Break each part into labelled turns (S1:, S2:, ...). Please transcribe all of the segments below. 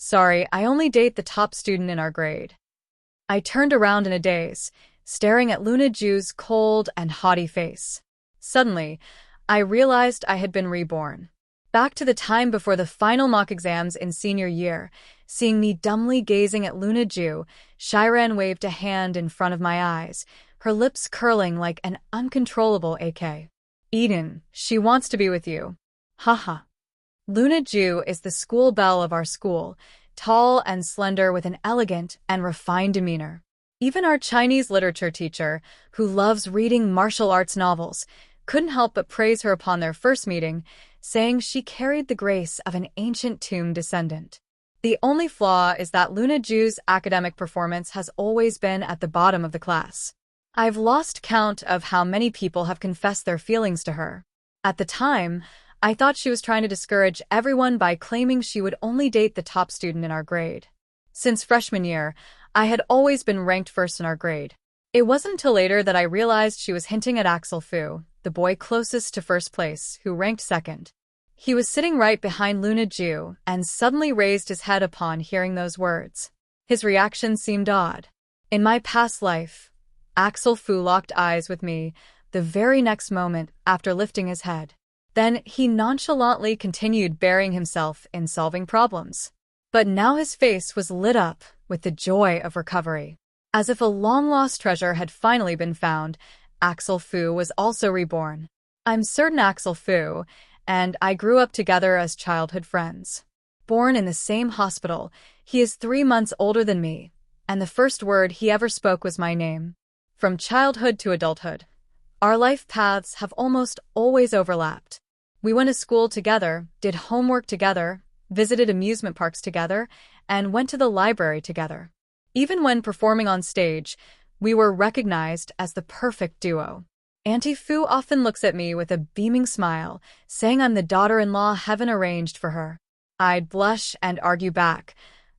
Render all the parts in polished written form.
S1: Sorry, I only date the top student in our grade. I turned around in a daze, staring at Luna Ju's cold and haughty face. Suddenly, I realized I had been reborn. Back to the time before the final mock exams in senior year, seeing me dumbly gazing at Luna Ju, Shiran waved a hand in front of my eyes, her lips curling like an uncontrollable AK. Eden, she wants to be with you. Haha. Luna Ju is the school belle of our school, tall and slender with an elegant and refined demeanor. Even our Chinese literature teacher, who loves reading martial arts novels, couldn't help but praise her upon their first meeting, saying she carried the grace of an ancient tomb descendant. The only flaw is that Luna Ju's academic performance has always been at the bottom of the class. I've lost count of how many people have confessed their feelings to her. At the time, I thought she was trying to discourage everyone by claiming she would only date the top student in our grade. Since freshman year, I had always been ranked first in our grade. It wasn't until later that I realized she was hinting at Axel Fu, the boy closest to first place, who ranked second. He was sitting right behind Luna Ju and suddenly raised his head upon hearing those words. His reaction seemed odd. In my past life, Axel Fu locked eyes with me the very next moment after lifting his head. Then he nonchalantly continued burying himself in solving problems. But now his face was lit up with the joy of recovery. As if a long-lost treasure had finally been found, Axel Fu was also reborn. I'm certain Axel Fu and I grew up together as childhood friends. Born in the same hospital, he is 3 months older than me, and the first word he ever spoke was my name. From childhood to adulthood, our life paths have almost always overlapped. We went to school together, did homework together, visited amusement parks together, and went to the library together. Even when performing on stage, we were recognized as the perfect duo. Auntie Fu often looks at me with a beaming smile, saying I'm the daughter-in-law heaven arranged for her. I'd blush and argue back,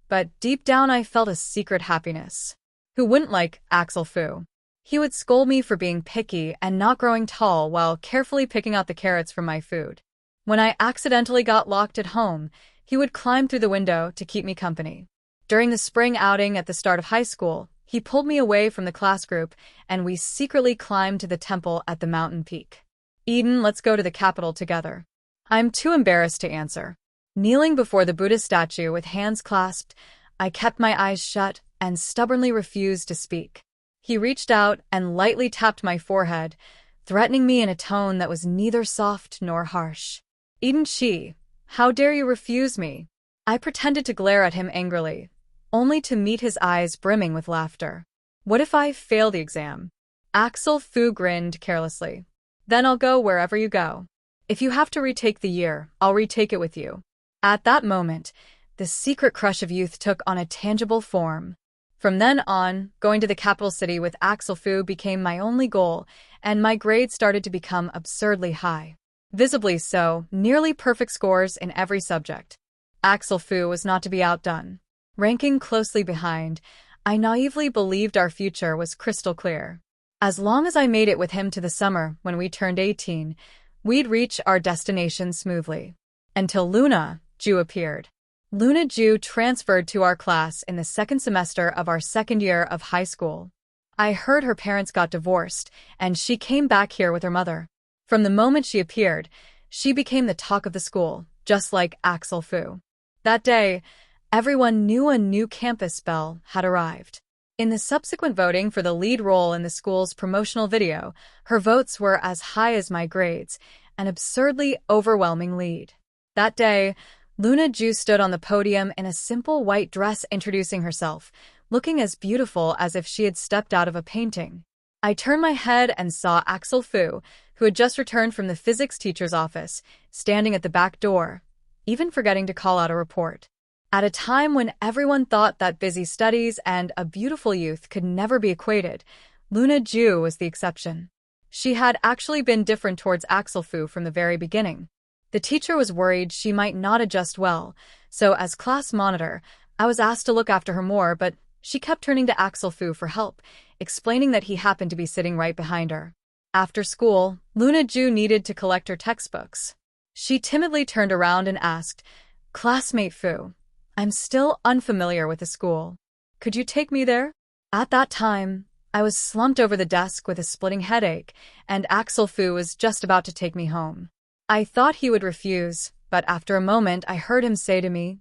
S1: but deep down I felt a secret happiness. Who wouldn't like Axel Fu? He would scold me for being picky and not growing tall while carefully picking out the carrots from my food. When I accidentally got locked at home, he would climb through the window to keep me company. During the spring outing at the start of high school, he pulled me away from the class group, and we secretly climbed to the temple at the mountain peak. Eden, let's go to the capital together. I'm too embarrassed to answer. Kneeling before the Buddha statue with hands clasped, I kept my eyes shut and stubbornly refused to speak. He reached out and lightly tapped my forehead, threatening me in a tone that was neither soft nor harsh. Eden Chi, how dare you refuse me? I pretended to glare at him angrily, only to meet his eyes brimming with laughter. What if I fail the exam? Axel Fu grinned carelessly. Then I'll go wherever you go. If you have to retake the year, I'll retake it with you. At that moment, the secret crush of youth took on a tangible form. From then on, going to the capital city with Axel Fu became my only goal, and my grades started to become absurdly high. Visibly so, nearly perfect scores in every subject. Axel Fu was not to be outdone. Ranking closely behind, I naively believed our future was crystal clear. As long as I made it with him to the summer when we turned 18, we'd reach our destination smoothly. Until Luna Ju appeared. Luna Ju transferred to our class in the second semester of our second year of high school. I heard her parents got divorced, and she came back here with her mother. From the moment she appeared, she became the talk of the school, just like Axel Fu. That day, everyone knew a new campus belle had arrived. In the subsequent voting for the lead role in the school's promotional video, her votes were as high as my grades, an absurdly overwhelming lead. That day, Luna Ju stood on the podium in a simple white dress introducing herself, looking as beautiful as if she had stepped out of a painting. I turned my head and saw Axel Fu, who had just returned from the physics teacher's office, standing at the back door, even forgetting to call out a report. At a time when everyone thought that busy studies and a beautiful youth could never be equated, Luna Ju was the exception. She had actually been different towards Axel Fu from the very beginning. The teacher was worried she might not adjust well, so as class monitor, I was asked to look after her more, but she kept turning to Axel Fu for help, explaining that he happened to be sitting right behind her. After school, Luna Ju needed to collect her textbooks. She timidly turned around and asked, "Classmate Fu, I'm still unfamiliar with the school. Could you take me there? At that time, I was slumped over the desk with a splitting headache, and Axel Fu was just about to take me home. I thought he would refuse, but after a moment I heard him say to me,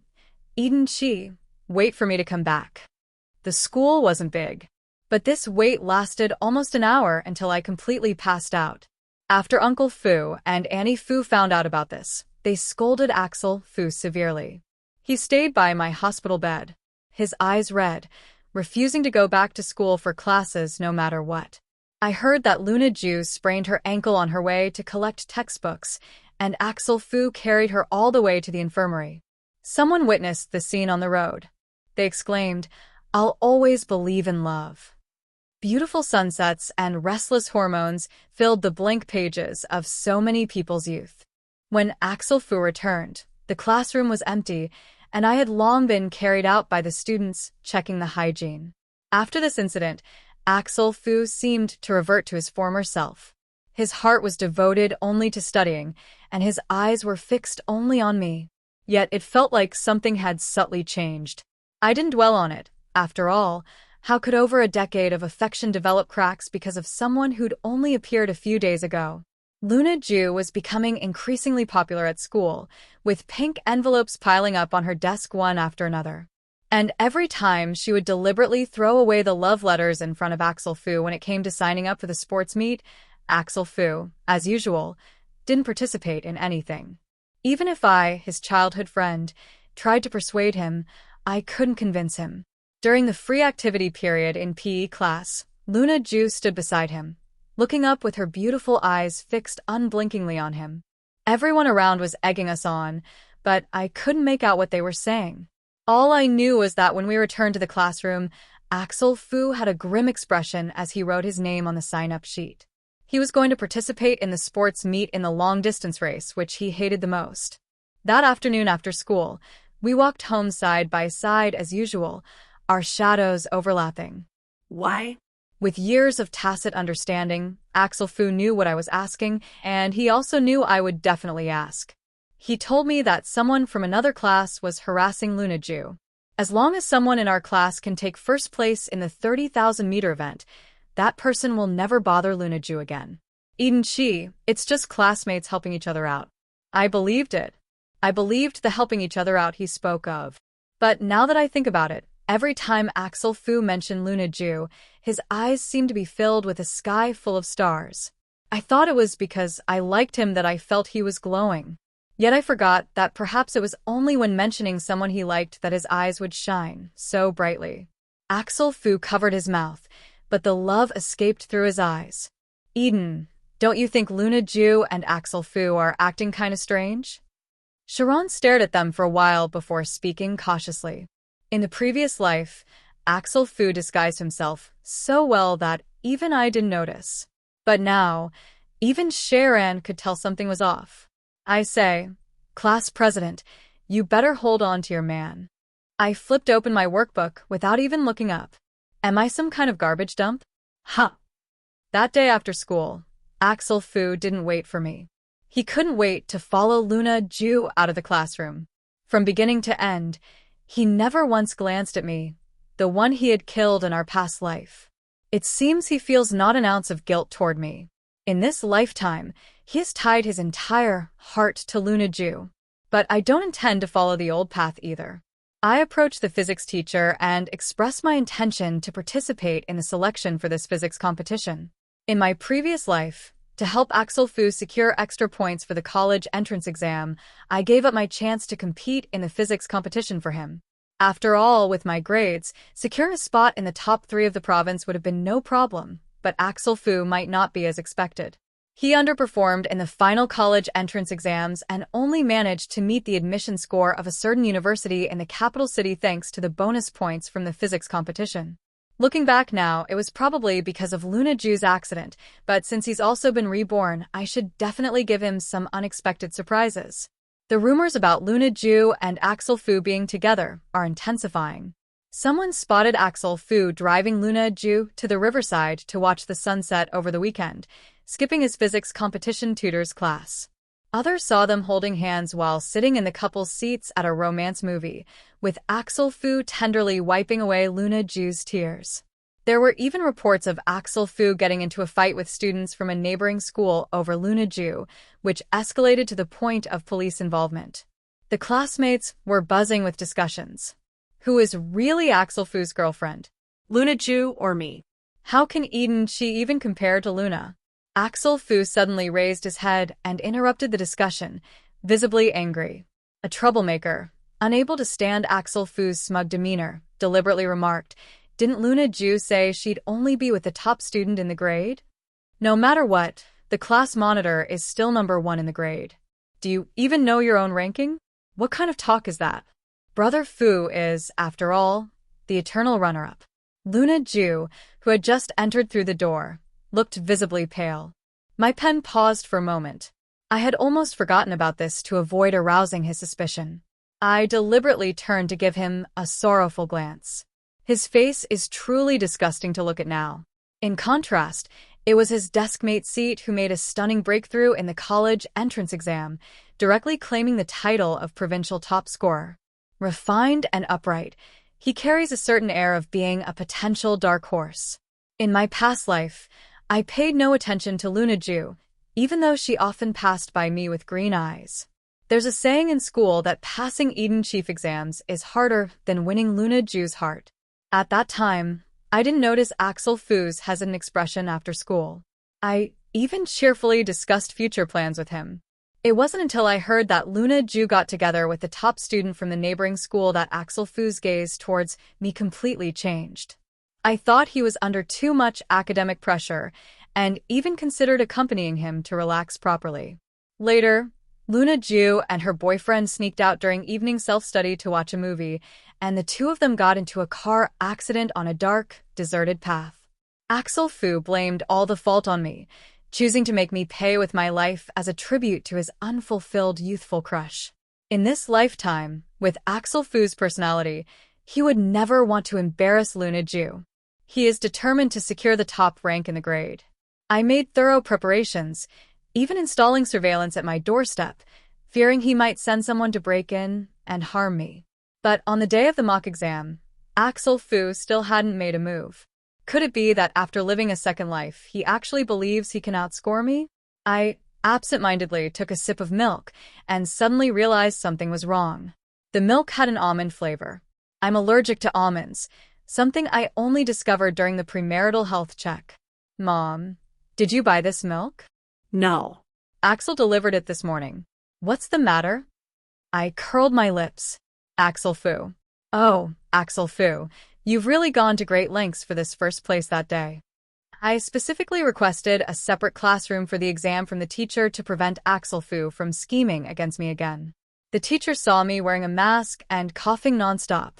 S1: "Eden Chi, wait for me to come back." The school wasn't big, but this wait lasted almost an hour until I completely passed out. After Uncle Fu and Annie Fu found out about this, they scolded Axel Fu severely. He stayed by my hospital bed, his eyes red, refusing to go back to school for classes no matter what. I heard that Luna Ju sprained her ankle on her way to collect textbooks, and Axel Fu carried her all the way to the infirmary. Someone witnessed the scene on the road. They exclaimed, "I'll always believe in love." Beautiful sunsets and restless hormones filled the blank pages of so many people's youth. When Axel Fu returned, the classroom was empty, and I had long been carried out by the students checking the hygiene. After this incident, Axel Fu seemed to revert to his former self. His heart was devoted only to studying, and his eyes were fixed only on me. Yet it felt like something had subtly changed. I didn't dwell on it. After all, how could over a decade of affection develop cracks because of someone who'd only appeared a few days ago? Luna Ju was becoming increasingly popular at school, with pink envelopes piling up on her desk one after another. And every time she would deliberately throw away the love letters in front of Axel Fu when it came to signing up for the sports meet, Axel Fu, as usual, didn't participate in anything. Even if I, his childhood friend, tried to persuade him, I couldn't convince him. During the free activity period in PE class, Luna Ju stood beside him, looking up with her beautiful eyes fixed unblinkingly on him. Everyone around was egging us on, but I couldn't make out what they were saying. All I knew was that when we returned to the classroom, Axel Fu had a grim expression as he wrote his name on the sign-up sheet. He was going to participate in the sports meet in the long-distance race, which he hated the most. That afternoon after school, we walked home side by side as usual, our shadows overlapping.
S2: Why?
S1: With years of tacit understanding, Axel Fu knew what I was asking, and he also knew I would definitely ask. He told me that someone from another class was harassing Luna Ju. As long as someone in our class can take first place in the 30,000-meter event, that person will never bother Luna Ju again. Eden Chi, it's just classmates helping each other out. I believed it. I believed the helping each other out he spoke of. But now that I think about it, every time Axel Fu mentioned Luna Ju, his eyes seemed to be filled with a sky full of stars. I thought it was because I liked him that I felt he was glowing. Yet I forgot that perhaps it was only when mentioning someone he liked that his eyes would shine so brightly. Axel Fu covered his mouth, but the love escaped through his eyes. Eden, don't you think Luna Ju and Axel Fu are acting kinda strange? Sharon stared at them for a while before speaking cautiously. In the previous life, Axel Fu disguised himself so well that even I didn't notice. But now, even Sharon could tell something was off. I say, class president, you better hold on to your man. I flipped open my workbook without even looking up. Am I some kind of garbage dump? Ha! That day after school, Axel Fu didn't wait for me. He couldn't wait to follow Luna Ju out of the classroom. From beginning to end, he never once glanced at me, the one he had killed in our past life. It seems he feels not an ounce of guilt toward me. In this lifetime, he has tied his entire heart to Luna Ju. But I don't intend to follow the old path either. I approached the physics teacher and expressed my intention to participate in the selection for this physics competition. In my previous life, to help Axel Fu secure extra points for the college entrance exam, I gave up my chance to compete in the physics competition for him. After all, with my grades, securing a spot in the top 3 of the province would have been no problem, but Axel Fu might not be as expected. He underperformed in the final college entrance exams and only managed to meet the admission score of a certain university in the capital city thanks to the bonus points from the physics competition. Looking back now, it was probably because of Luna Ju's accident, but since he's also been reborn, I should definitely give him some unexpected surprises. The rumors about Luna Ju and Axel Fu being together are intensifying. Someone spotted Axel Fu driving Luna Ju to the riverside to watch the sunset over the weekend, skipping his physics competition tutor's class. Others saw them holding hands while sitting in the couple's seats at a romance movie, with Axel Fu tenderly wiping away Luna Ju's tears. There were even reports of Axel Fu getting into a fight with students from a neighboring school over Luna Ju, which escalated to the point of police involvement. The classmates were buzzing with discussions. Who is really Axel Fu's girlfriend?
S2: Luna Ju or me?
S1: How can Eden-chi even compare to Luna? Axel Fu suddenly raised his head and interrupted the discussion, visibly angry. A troublemaker, unable to stand Axel Fu's smug demeanor, deliberately remarked, "Didn't Luna Ju say she'd only be with the top student in the grade? No matter what, the class monitor is still #1 in the grade. Do you even know your own ranking? What kind of talk is that? Brother Fu is, after all, the eternal runner-up." Luna Ju, who had just entered through the door, looked visibly pale. My pen paused for a moment. I had almost forgotten about this to avoid arousing his suspicion. I deliberately turned to give him a sorrowful glance. His face is truly disgusting to look at now. In contrast, it was his deskmate Seat who made a stunning breakthrough in the college entrance exam, directly claiming the title of provincial top scorer. Refined and upright, he carries a certain air of being a potential dark horse. In my past life, I paid no attention to Luna Ju, even though she often passed by me with green eyes. There's a saying in school that passing Eden Chief exams is harder than winning Luna Ju's heart. At that time, I didn't notice Axel Fu's hesitant expression after school. I even cheerfully discussed future plans with him. It wasn't until I heard that Luna Ju got together with the top student from the neighboring school that Axel Fu's gaze towards me completely changed. I thought he was under too much academic pressure and even considered accompanying him to relax properly. Later, Luna Ju and her boyfriend sneaked out during evening self-study to watch a movie, and the two of them got into a car accident on a dark, deserted path. Axel Fu blamed all the fault on me, choosing to make me pay with my life as a tribute to his unfulfilled youthful crush. In this lifetime, with Axel Fu's personality, he would never want to embarrass Luna Ju. He is determined to secure the top rank in the grade. I made thorough preparations, even installing surveillance at my doorstep, fearing he might send someone to break in and harm me. But on the day of the mock exam, Axel Fu still hadn't made a move. Could it be that after living a second life, he actually believes he can outscore me? I absent-mindedly took a sip of milk and suddenly realized something was wrong. The milk had an almond flavor. I'm allergic to almonds, something I only discovered during the premarital health check. Mom, did you buy this milk?
S2: No.
S1: Axel delivered it this morning. What's the matter? I curled my lips. Axel Fu. Oh, Axel Fu, you've really gone to great lengths for this first place that day. I specifically requested a separate classroom for the exam from the teacher to prevent Axel Fu from scheming against me again. The teacher saw me wearing a mask and coughing nonstop.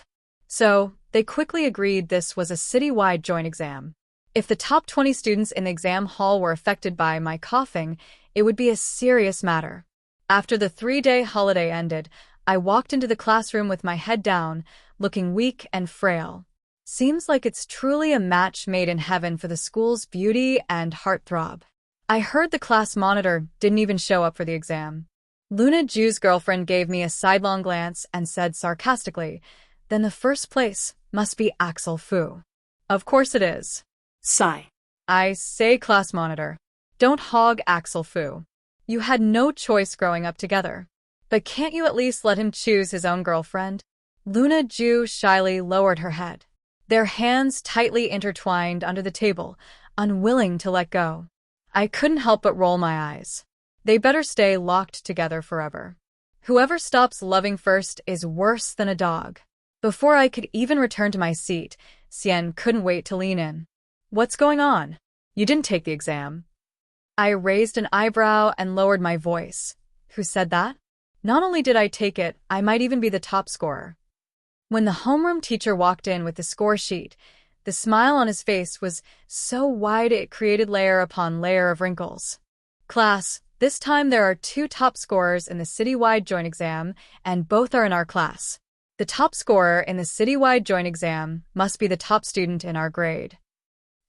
S1: So, they quickly agreed this was a city-wide joint exam. If the top 20 students in the exam hall were affected by my coughing, it would be a serious matter. After the 3-day holiday ended, I walked into the classroom with my head down, looking weak and frail. Seems like it's truly a match made in heaven for the school's beauty and heartthrob. I heard the class monitor didn't even show up for the exam. Luna Ju's girlfriend gave me a sidelong glance and said sarcastically, "Then the first place must be Axel Fu." Of course it is.
S2: Sigh.
S1: I say, class monitor, don't hog Axel Fu. You had no choice growing up together. But can't you at least let him choose his own girlfriend? Luna Ju shyly lowered her head. Their hands tightly intertwined under the table, unwilling to let go. I couldn't help but roll my eyes. They better stay locked together forever. Whoever stops loving first is worse than a dog. Before I could even return to my seat, Xian couldn't wait to lean in. What's going on? You didn't take the exam. I raised an eyebrow and lowered my voice. Who said that? Not only did I take it, I might even be the top scorer. When the homeroom teacher walked in with the score sheet, the smile on his face was so wide it created layer upon layer of wrinkles. Class, this time there are 2 top scorers in the citywide joint exam, and both are in our class. The top scorer in the citywide joint exam must be the top student in our grade.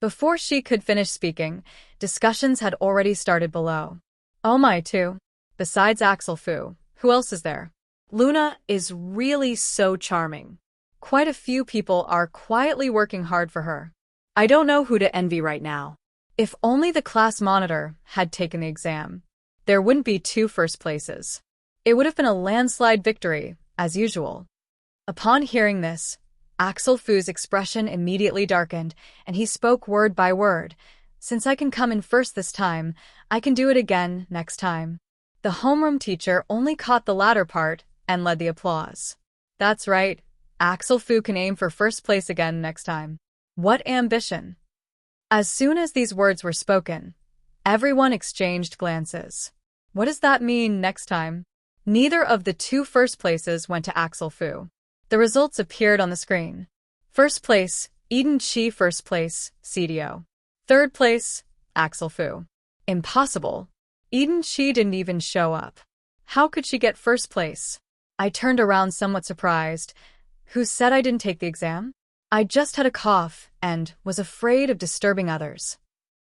S1: Before she could finish speaking, discussions had already started below. Oh my, too. Besides Axel Fu, who else is there?
S2: Luna is really so charming.
S1: Quite a few people are quietly working hard for her.
S2: I don't know who to envy right now.
S1: If only the class monitor had taken the exam. There wouldn't be 2 first places. It would have been a landslide victory, as usual. Upon hearing this, Axel Fu's expression immediately darkened, and he spoke word by word. Since I can come in first this time, I can do it again next time. The homeroom teacher only caught the latter part and led the applause. That's right, Axel Fu can aim for first place again next time. What ambition! As soon as these words were spoken, everyone exchanged glances. What does that mean next time? Neither of the 2 first places went to Axel Fu. The results appeared on the screen. First place, Eden Chi. First place, CDO. Third place, Axel Fu. Impossible. Eden Chi didn't even show up. How could she get first place? I turned around somewhat surprised. Who said I didn't take the exam? I just had a cough and was afraid of disturbing others.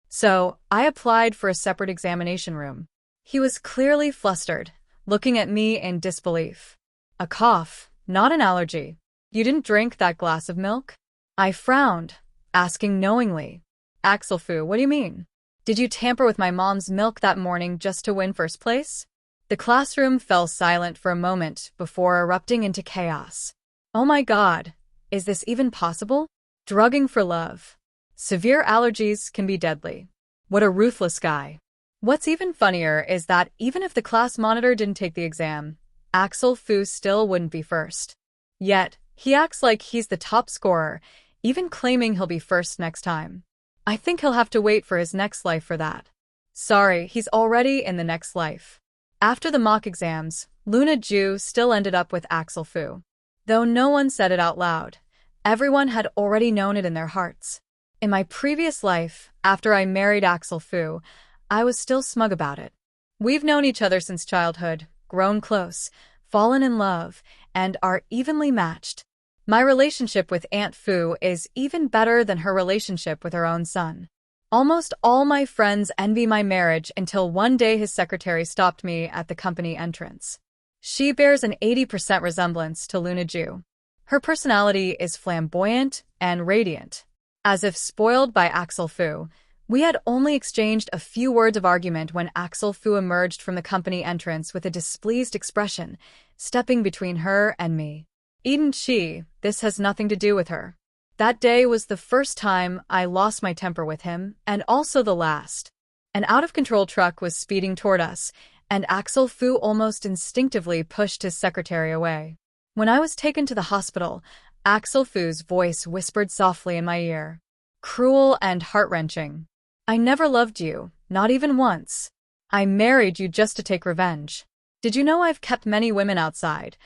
S1: So, I applied for a separate examination room. He was clearly flustered, looking at me in disbelief. A cough, not an allergy. You didn't drink that glass of milk? I frowned, asking knowingly. Axel Fu, what do you mean? Did you tamper with my mom's milk that morning just to win first place? The classroom fell silent for a moment before erupting into chaos. Oh my God, is this even possible? Drugging for love. Severe allergies can be deadly. What a ruthless guy. What's even funnier is that even if the class monitor didn't take the exam, Axel Fu still wouldn't be first. Yet, he acts like he's the top scorer, even claiming he'll be first next time. I think he'll have to wait for his next life for that. Sorry, he's already in the next life. After the mock exams, Luna Ju still ended up with Axel Fu. Though no one said it out loud, everyone had already known it in their hearts. In my previous life, after I married Axel Fu, I was still smug about it. We've known each other since childhood, grown close, fallen in love, and are evenly matched. My relationship with Aunt Fu is even better than her relationship with her own son. Almost all my friends envy my marriage until one day his secretary stopped me at the company entrance. She bears an 80% resemblance to Luna Ju. Her personality is flamboyant and radiant. As if spoiled by Axel Fu, we had only exchanged a few words of argument when Axel Fu emerged from the company entrance with a displeased expression, stepping between her and me. Eden Chi, this has nothing to do with her. That day was the first time I lost my temper with him, and also the last. An out-of-control truck was speeding toward us, and Axel Fu almost instinctively pushed his secretary away. When I was taken to the hospital, Axel Fu's voice whispered softly in my ear. Cruel and heart-wrenching. I never loved you, not even once. I married you just to take revenge. Did you know I've kept many women outside,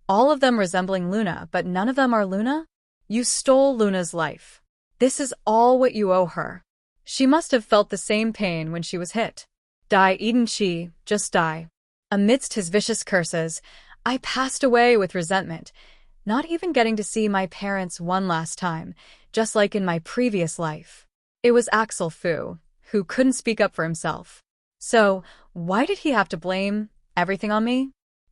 S1: all of them resembling Luna, but none of them are Luna? You stole Luna's life. This is all what you owe her. She must have felt the same pain when she was hit. Die, Eden Chi, just die. Amidst his vicious curses, I passed away with resentment, not even getting to see my parents one last time, just like in my previous life. It was Axel Fu, who couldn't speak up for himself. So, why did he have to blame everything on me?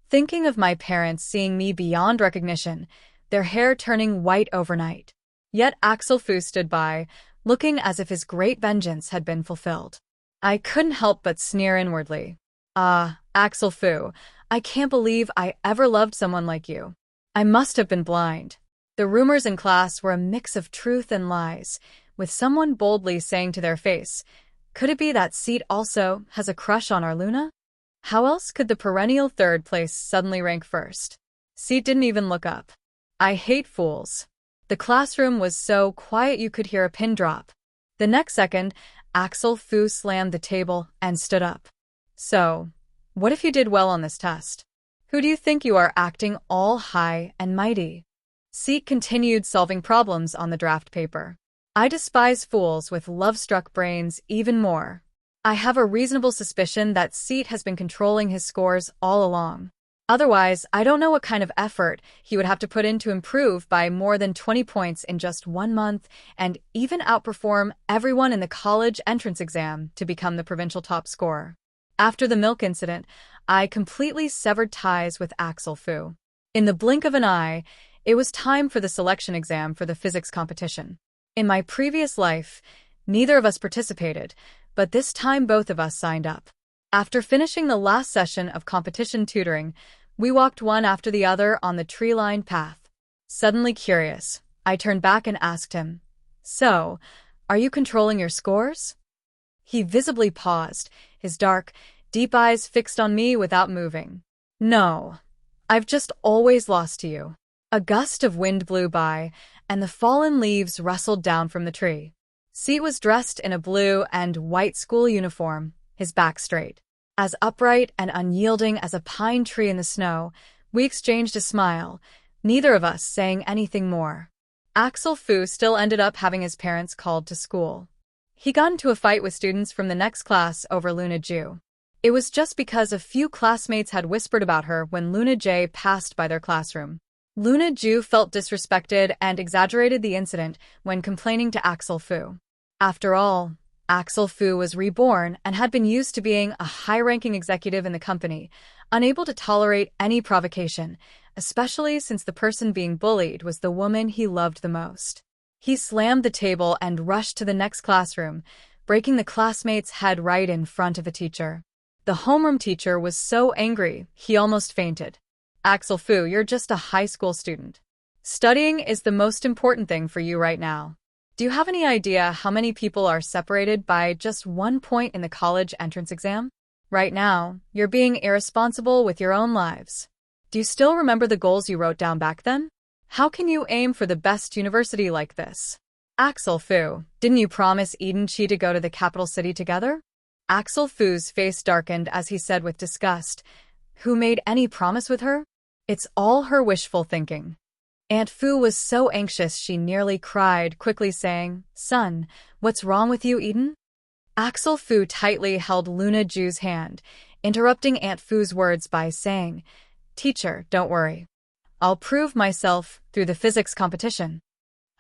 S1: Thinking of my parents seeing me beyond recognition, their hair turning white overnight. Yet Axel Fu stood by, looking as if his great vengeance had been fulfilled. I couldn't help but sneer inwardly. Ah, Axel Fu, I can't believe I ever loved someone like you. I must have been blind. The rumors in class were a mix of truth and lies, with someone boldly saying to their face, could it be that Seat also has a crush on our Luna? How else could the perennial third place suddenly rank first? Seat didn't even look up. I hate fools. The classroom was so quiet you could hear a pin drop. The next second, Axel Fu slammed the table and stood up. So, what if you did well on this test? Who do you think you are, acting all high and mighty? Seat continued solving problems on the draft paper. I despise fools with love-struck brains even more. I have a reasonable suspicion that Seat has been controlling his scores all along. Otherwise, I don't know what kind of effort he would have to put in to improve by more than 20 points in just 1 month and even outperform everyone in the college entrance exam to become the provincial top scorer. After the milk incident, I completely severed ties with Axel Fu. In the blink of an eye, it was time for the selection exam for the physics competition. In my previous life, neither of us participated, but this time both of us signed up. After finishing the last session of competition tutoring, we walked one after the other on the tree-lined path. Suddenly curious, I turned back and asked him, "So, are you controlling your scores?" He visibly paused, his dark, deep eyes fixed on me without moving. "No, I've just always lost to you." A gust of wind blew by, and the fallen leaves rustled down from the tree. Seat was dressed in a blue and white school uniform, his back straight. As upright and unyielding as a pine tree in the snow, we exchanged a smile, neither of us saying anything more. Axel Fu still ended up having his parents called to school. He got into a fight with students from the next class over Luna Ju. It was just because a few classmates had whispered about her when Luna J passed by their classroom. Luna Ju felt disrespected and exaggerated the incident when complaining to Axel Fu. After all, Axel Fu was reborn and had been used to being a high-ranking executive in the company, unable to tolerate any provocation, especially since the person being bullied was the woman he loved the most. He slammed the table and rushed to the next classroom, breaking the classmate's head right in front of a teacher. The homeroom teacher was so angry, he almost fainted. "Axel Fu, you're just a high school student. Studying is the most important thing for you right now. Do you have any idea how many people are separated by just 1 point in the college entrance exam? Right now, you're being irresponsible with your own lives. Do you still remember the goals you wrote down back then? How can you aim for the best university like this? Axel Fu, didn't you promise Eden Chi to go to the capital city together?" Axel Fu's face darkened as he said with disgust, "Who made any promise with her? It's all her wishful thinking." Aunt Fu was so anxious she nearly cried, quickly saying, "Son, what's wrong with you, Eden?" Axel Fu tightly held Luna Ju's hand, interrupting Aunt Fu's words by saying, "Teacher, don't worry. I'll prove myself through the physics competition."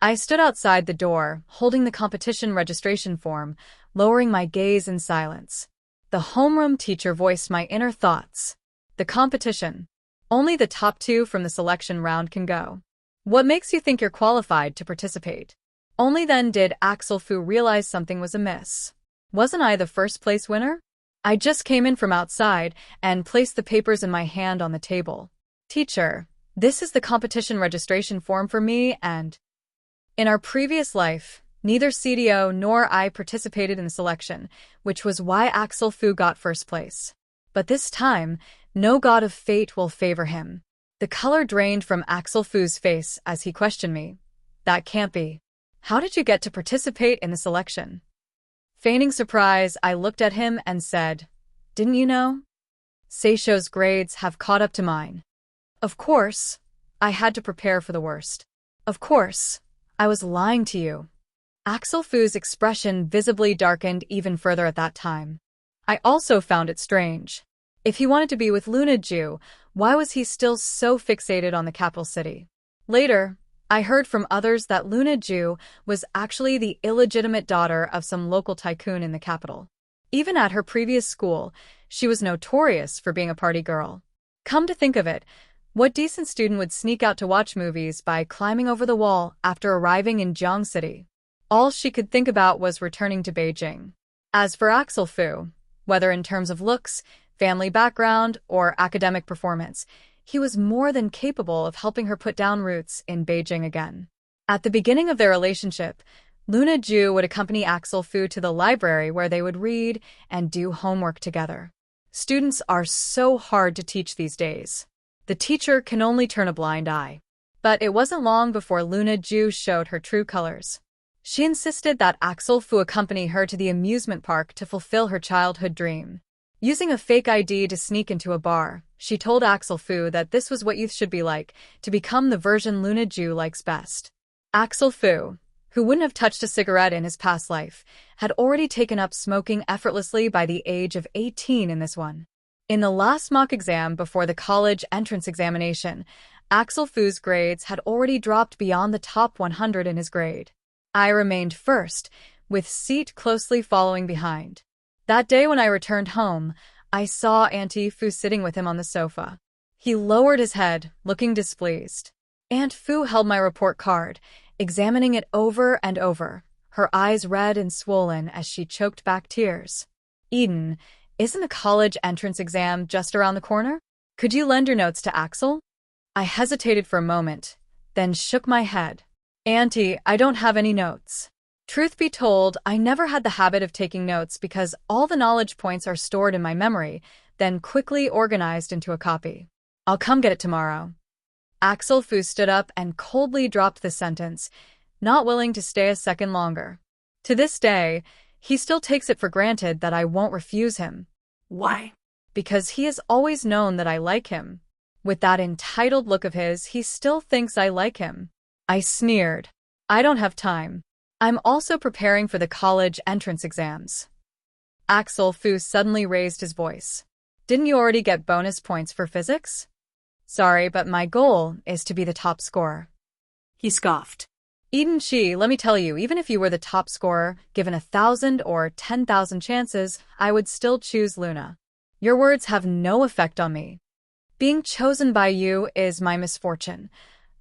S1: I stood outside the door, holding the competition registration form, lowering my gaze in silence. The homeroom teacher voiced my inner thoughts. "The competition. Only the top 2 from the selection round can go. What makes you think you're qualified to participate?" Only then did Axel Fu realize something was amiss. Wasn't I the first-place winner? I just came in from outside and placed the papers in my hand on the table. "Teacher, this is the competition registration form for me and—" In our previous life, neither CDO nor I participated in the selection, which was why Axel Fu got first place. But this time, no god of fate will favor him. The color drained from Axel Fu's face as he questioned me. "That can't be. How did you get to participate in the selection?" Feigning surprise, I looked at him and said, "Didn't you know? Seisho's grades have caught up to mine." Of course, I had to prepare for the worst. Of course, I was lying to you. Axel Fu's expression visibly darkened even further at that time. I also found it strange. If he wanted to be with Luna Ju, why was he still so fixated on the capital city? Later, I heard from others that Luna Ju was actually the illegitimate daughter of some local tycoon in the capital. Even at her previous school, she was notorious for being a party girl. Come to think of it, what decent student would sneak out to watch movies by climbing over the wall after arriving in Jiang City? All she could think about was returning to Beijing. As for Axel Fu, whether in terms of looks, family background, or academic performance, he was more than capable of helping her put down roots in Beijing again. At the beginning of their relationship, Luna Ju would accompany Axel Fu to the library where they would read and do homework together. Students are so hard to teach these days. The teacher can only turn a blind eye. But it wasn't long before Luna Ju showed her true colors. She insisted that Axel Fu accompany her to the amusement park to fulfill her childhood dream. Using a fake ID to sneak into a bar, she told Axel Fu that this was what youth should be like, to become the version Luna Ju likes best. Axel Fu, who wouldn't have touched a cigarette in his past life, had already taken up smoking effortlessly by the age of 18 in this one. In the last mock exam before the college entrance examination, Axel Fu's grades had already dropped beyond the top 100 in his grade. I remained first, with seat closely following behind. That day when I returned home, I saw Auntie Fu sitting with him on the sofa. He lowered his head, looking displeased. Aunt Fu held my report card, examining it over and over, her eyes red and swollen as she choked back tears. Eden, isn't the college entrance exam just around the corner? Could you lend your notes to Axel? I hesitated for a moment, then shook my head. Auntie, I don't have any notes. Truth be told, I never had the habit of taking notes because all the knowledge points are stored in my memory, then quickly organized into a copy. I'll come get it tomorrow. Axel Fu stood up and coldly dropped the sentence, not willing to stay a second longer. To this day, he still takes it for granted that I won't refuse him.
S2: Why?
S1: Because he has always known that I like him. With that entitled look of his, he still thinks I like him. I sneered. I don't have time. I'm also preparing for the college entrance exams. Axel Fu suddenly raised his voice. Didn't you already get bonus points for physics? Sorry, but my goal is to be the top scorer.
S2: He scoffed.
S1: Eden Chi, let me tell you, even if you were the top scorer, given 1,000 or 10,000 chances, I would still choose Luna. Your words have no effect on me. Being chosen by you is my misfortune,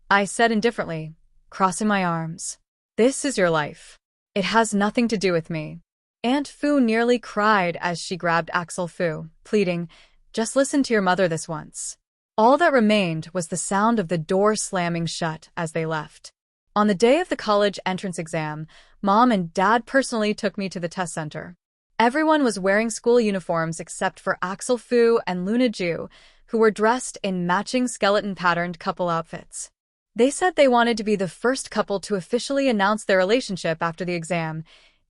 S1: I said indifferently, crossing my arms. This is your life. It has nothing to do with me. Aunt Fu nearly cried as she grabbed Axel Fu, pleading, just listen to your mother this once. All that remained was the sound of the door slamming shut as they left. On the day of the college entrance exam, Mom and Dad personally took me to the test center. Everyone was wearing school uniforms except for Axel Fu and Luna Ju, who were dressed in matching skeleton-patterned couple outfits. They said they wanted to be the first couple to officially announce their relationship after the exam,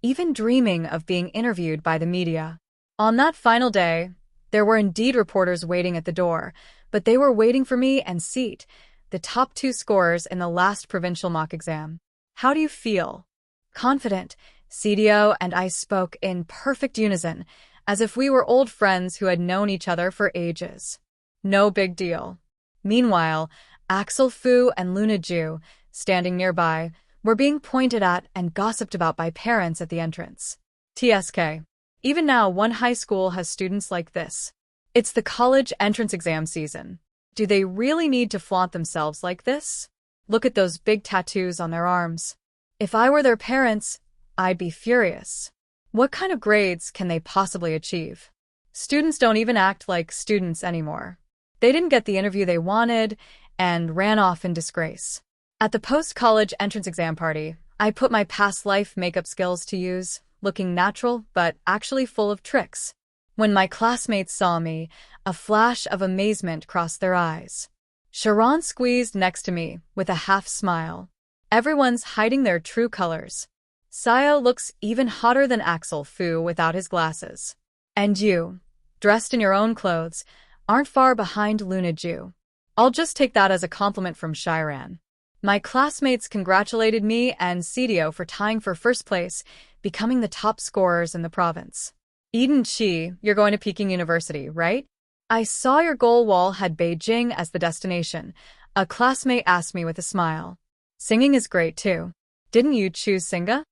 S1: even dreaming of being interviewed by the media. On that final day, there were indeed reporters waiting at the door, but they were waiting for me and Seat, the top 2 scorers in the last provincial mock exam. How do you feel? Confident, CDO and I spoke in perfect unison, as if we were old friends who had known each other for ages. No big deal. Meanwhile, Axel Fu and Luna Ju, standing nearby, were being pointed at and gossiped about by parents at the entrance. TSK. Even now, one high school has students like this. It's the college entrance exam season. Do they really need to flaunt themselves like this? Look at those big tattoos on their arms. If I were their parents, I'd be furious. What kind of grades can they possibly achieve? Students don't even act like students anymore. They didn't get the interview they wanted and ran off in disgrace. At the post-college entrance exam party, I put my past life makeup skills to use, looking natural but actually full of tricks. When my classmates saw me, a flash of amazement crossed their eyes. Sharon squeezed next to me with a half smile. Everyone's hiding their true colors. Sayo looks even hotter than Axel Fu without his glasses. And you, dressed in your own clothes, aren't far behind Luna Ju. I'll just take that as a compliment from Shiran. My classmates congratulated me and CDO for tying for first place, becoming the top scorers in the province. Eden Chi, you're going to Peking University, right? I saw your goal wall had Beijing as the destination, a classmate asked me with a smile. Singing is great too. Didn't you choose Singa?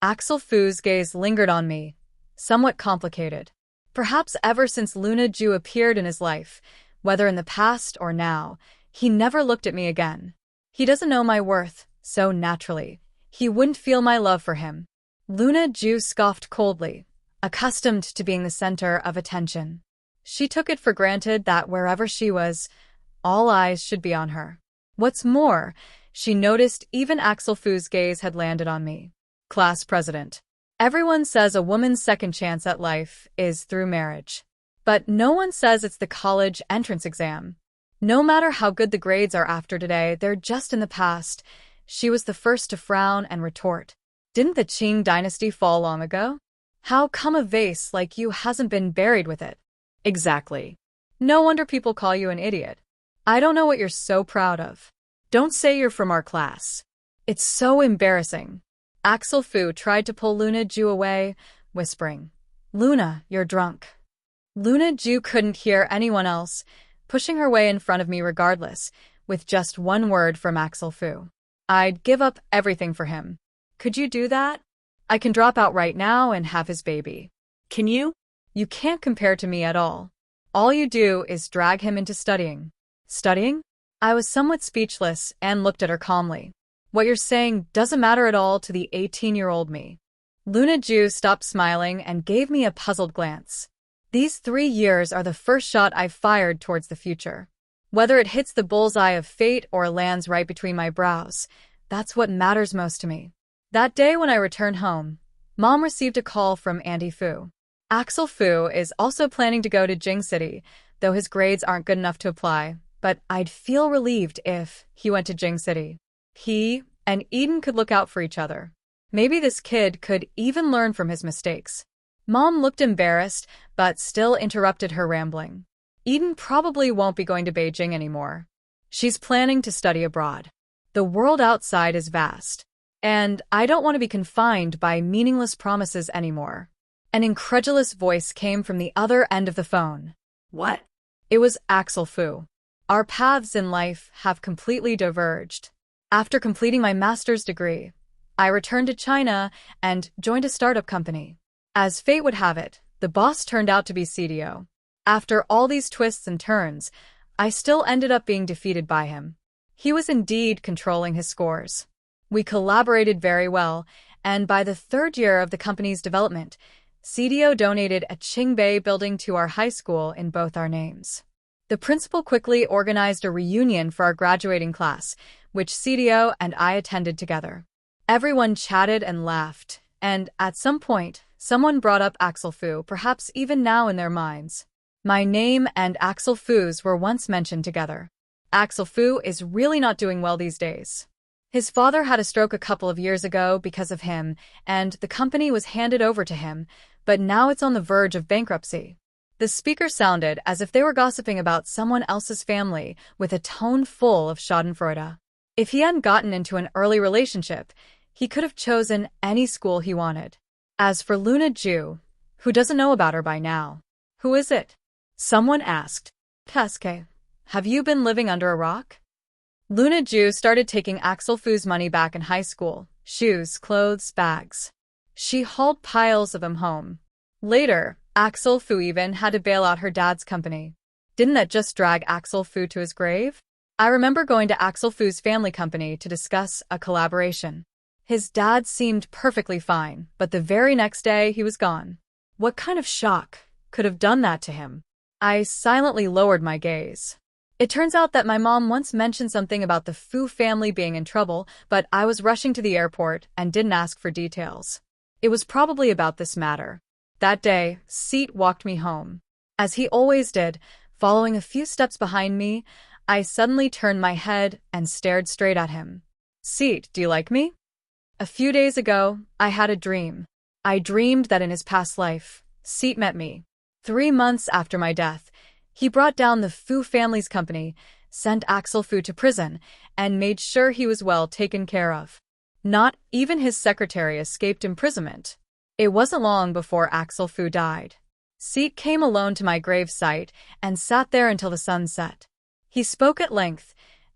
S1: Axel Fu's gaze lingered on me, somewhat complicated. Perhaps ever since Luna Ju appeared in his life, whether in the past or now, he never looked at me again. He doesn't know my worth, so naturally, he wouldn't feel my love for him. Luna Ju scoffed coldly, accustomed to being the center of attention. She took it for granted that wherever she was, all eyes should be on her. What's more, she noticed even Axel Fu's gaze had landed on me. Class president. Everyone says a woman's second chance at life is through marriage. But no one says it's the college entrance exam. No matter how good the grades are after today, they're just in the past. She was the first to frown and retort. Didn't the Qing dynasty fall long ago? How come a vase like you hasn't been buried with it? Exactly. No wonder people call you an idiot. I don't know what you're so proud of. Don't say you're from our class. It's so embarrassing. Axel Fu tried to pull Luna Ju away, whispering, Luna, you're drunk. Luna Ju couldn't hear anyone else, pushing her way in front of me regardless, with just one word from Axel Fu. I'd give up everything for him. Could you do that? I can drop out right now and have his baby.
S2: Can you?
S1: You can't compare to me at all. All you do is drag him into studying. Studying? I was somewhat speechless and looked at her calmly. What you're saying doesn't matter at all to the 18-year-old me. Luna Ju stopped smiling and gave me a puzzled glance. These 3 years are the first shot I've fired towards the future. Whether it hits the bullseye of fate or lands right between my brows, that's what matters most to me. That day when I returned home, Mom received a call from Andy Fu. Axel Fu is also planning to go to Jing City, though his grades aren't good enough to apply, but I'd feel relieved if he went to Jing City. He and Eden could look out for each other. Maybe this kid could even learn from his mistakes. Mom looked embarrassed, but still interrupted her rambling. Eden probably won't be going to Beijing anymore. She's planning to study abroad. The world outside is vast, and I don't want to be confined by meaningless promises anymore. An incredulous voice came from the other end of the phone.
S2: What?
S1: It was Axel Fu. Our paths in life have completely diverged. After completing my master's degree, I returned to China and joined a startup company. As fate would have it, the boss turned out to be CDO. After all these twists and turns, I still ended up being defeated by him. He was indeed controlling his scores. We collaborated very well, and by the 3rd year of the company's development, CDO donated a Qingbei building to our high school in both our names. The principal quickly organized a reunion for our graduating class, which CDO and I attended together. Everyone chatted and laughed, and at some point, someone brought up Axel Fu, perhaps even now in their minds. My name and Axel Fu's were once mentioned together. Axel Fu is really not doing well these days. His father had a stroke a couple of years ago because of him, and the company was handed over to him, but now it's on the verge of bankruptcy. The speaker sounded as if they were gossiping about someone else's family with a tone full of schadenfreude. If he hadn't gotten into an early relationship, he could have chosen any school he wanted. As for Luna Ju, who doesn't know about her by now? Who is it? Someone asked. Casque, have you been living under a rock? Luna Ju started taking Axel Fu's money back in high school. Shoes, clothes, bags. She hauled piles of them home. Later, Axel Fu even had to bail out her dad's company. Didn't that just drag Axel Fu to his grave? I remember going to Axel Fu's family company to discuss a collaboration. His dad seemed perfectly fine, but the very next day he was gone. What kind of shock could have done that to him? I silently lowered my gaze. It turns out that my mom once mentioned something about the Fu family being in trouble, but I was rushing to the airport and didn't ask for details. It was probably about this matter. That day, Seat walked me home. As he always did, following a few steps behind me, I suddenly turned my head and stared straight at him. Seat, do you like me? A few days ago, I had a dream. I dreamed that in his past life, Seat met me. 3 months after my death, he brought down the Fu family's company, sent Axel Fu to prison, and made sure he was well taken care of. Not even his secretary escaped imprisonment. It wasn't long before Axel Fu died. Seat came alone to my grave site and sat there until the sun set. He spoke at length,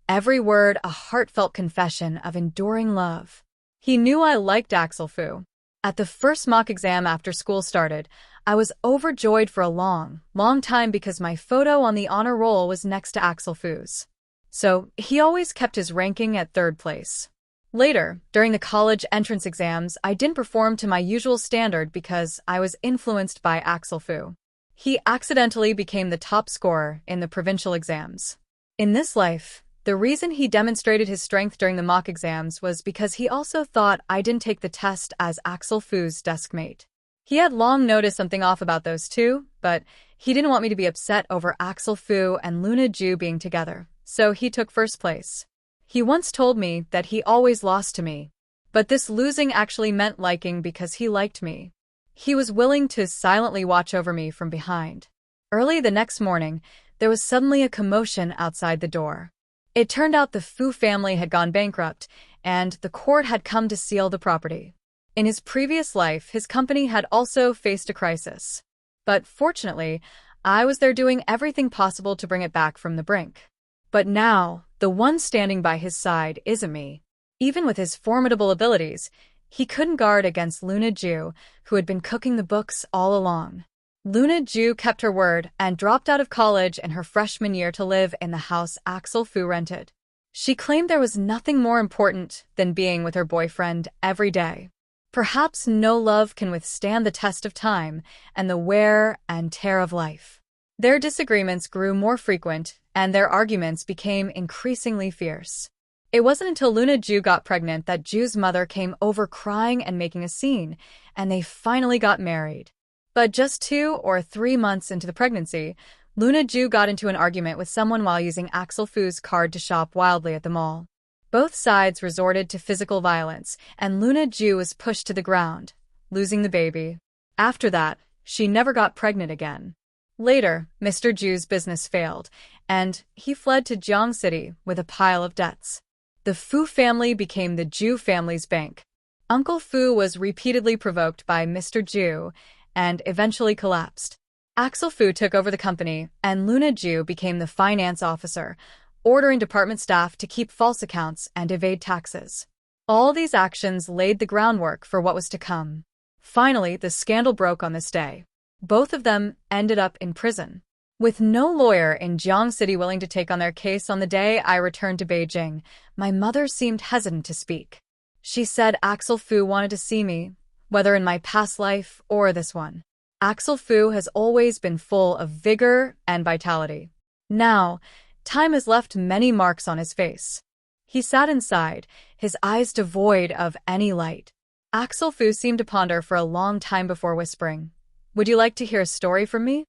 S1: every word a heartfelt confession of enduring love. He knew I liked Axel Fu. At the first mock exam after school started, I was overjoyed for a long time because my photo on the honor roll was next to Axel Fu's. So he always kept his ranking at 3rd place. Later, during the college entrance exams, I didn't perform to my usual standard because I was influenced by Axel Fu. He accidentally became the top scorer in the provincial exams. In this life, the reason he demonstrated his strength during the mock exams was because he also thought I didn't take the test as Axel Fu's deskmate. He had long noticed something off about those two, but he didn't want me to be upset over Axel Fu and Luna Ju being together, so he took 1st place. He once told me that he always lost to me, but this losing actually meant liking because he liked me. He was willing to silently watch over me from behind. Early the next morning, there was suddenly a commotion outside the door. It turned out the Fu family had gone bankrupt, and the court had come to seal the property. In his previous life, his company had also faced a crisis. But fortunately, I was there doing everything possible to bring it back from the brink. But now, the one standing by his side isn't me. Even with his formidable abilities, he couldn't guard against Luna Ju, who had been cooking the books all along. Luna Ju kept her word and dropped out of college in her freshman year to live in the house Axel Fu rented. She claimed there was nothing more important than being with her boyfriend every day. Perhaps no love can withstand the test of time and the wear and tear of life. Their disagreements grew more frequent, and their arguments became increasingly fierce. It wasn't until Luna Ju got pregnant that Ju's mother came over crying and making a scene, and they finally got married. But just 2 or 3 months into the pregnancy, Luna Ju got into an argument with someone while using Axel Fu's card to shop wildly at the mall. Both sides resorted to physical violence, and Luna Ju was pushed to the ground, losing the baby. After that, she never got pregnant again. Later, Mr. Ju's business failed, and he fled to Jiang City with a pile of debts. The Fu family became the Ju family's bank. Uncle Fu was repeatedly provoked by Mr. Ju and eventually collapsed. Axel Fu took over the company, and Luna Ju became the finance officer, ordering department staff to keep false accounts and evade taxes. All these actions laid the groundwork for what was to come. Finally, the scandal broke on this day. Both of them ended up in prison. With no lawyer in Jiang City willing to take on their case on the day I returned to Beijing, my mother seemed hesitant to speak. She said Axel Fu wanted to see me, whether in my past life or this one. Axel Fu has always been full of vigor and vitality. Now, time has left many marks on his face. He sat inside, his eyes devoid of any light. Axel Fu seemed to ponder for a long time before whispering, "Would you like to hear a story from me?"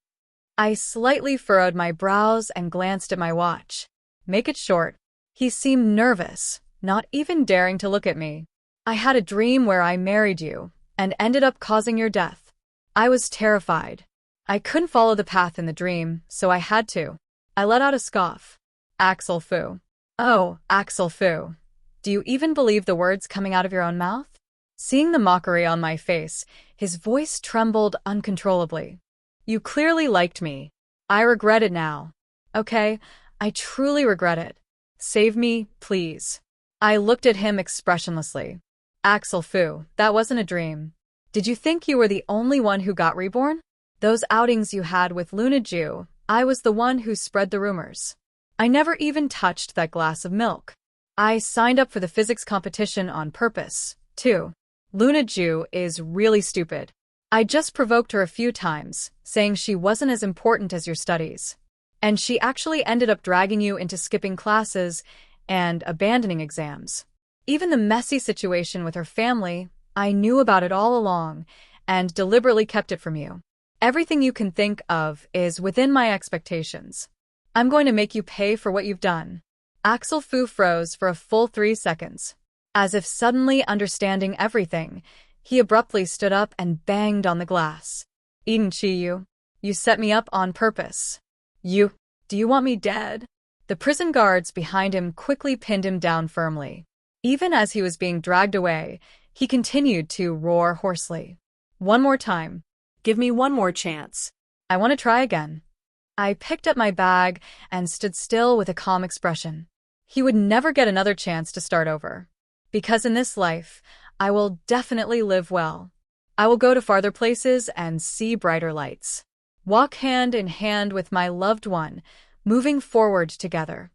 S1: I slightly furrowed my brows and glanced at my watch. "Make it short." He seemed nervous, not even daring to look at me. "I had a dream where I married you and ended up causing your death. I was terrified. I couldn't follow the path in the dream, so I had to." I let out a scoff. "Axel Fu. Oh, Axel Fu. Do you even believe the words coming out of your own mouth?" Seeing the mockery on my face, his voice trembled uncontrollably. "You clearly liked me. I regret it now. Okay, I truly regret it. Save me, please." I looked at him expressionlessly. "Axel Fu, that wasn't a dream. Did you think you were the only one who got reborn? Those outings you had with Luna Ju, I was the one who spread the rumors. I never even touched that glass of milk. I signed up for the physics competition on purpose, too. Luna Ju is really stupid. I just provoked her a few times, saying she wasn't as important as your studies. And she actually ended up dragging you into skipping classes and abandoning exams. Even the messy situation with her family, I knew about it all along and deliberately kept it from you. Everything you can think of is within my expectations. I'm going to make you pay for what you've done." Axel Fu froze for a full 3 seconds. As if suddenly understanding everything, he abruptly stood up and banged on the glass. "Eden Chi, you set me up on purpose. Do you want me dead?" The prison guards behind him quickly pinned him down firmly. Even as he was being dragged away, he continued to roar hoarsely. "One more time.
S2: Give me one more chance."
S1: "I want to try again." I picked up my bag and stood still with a calm expression. He would never get another chance to start over. Because in this life, I will definitely live well. I will go to farther places and see brighter lights. Walk hand in hand with my loved one, moving forward together.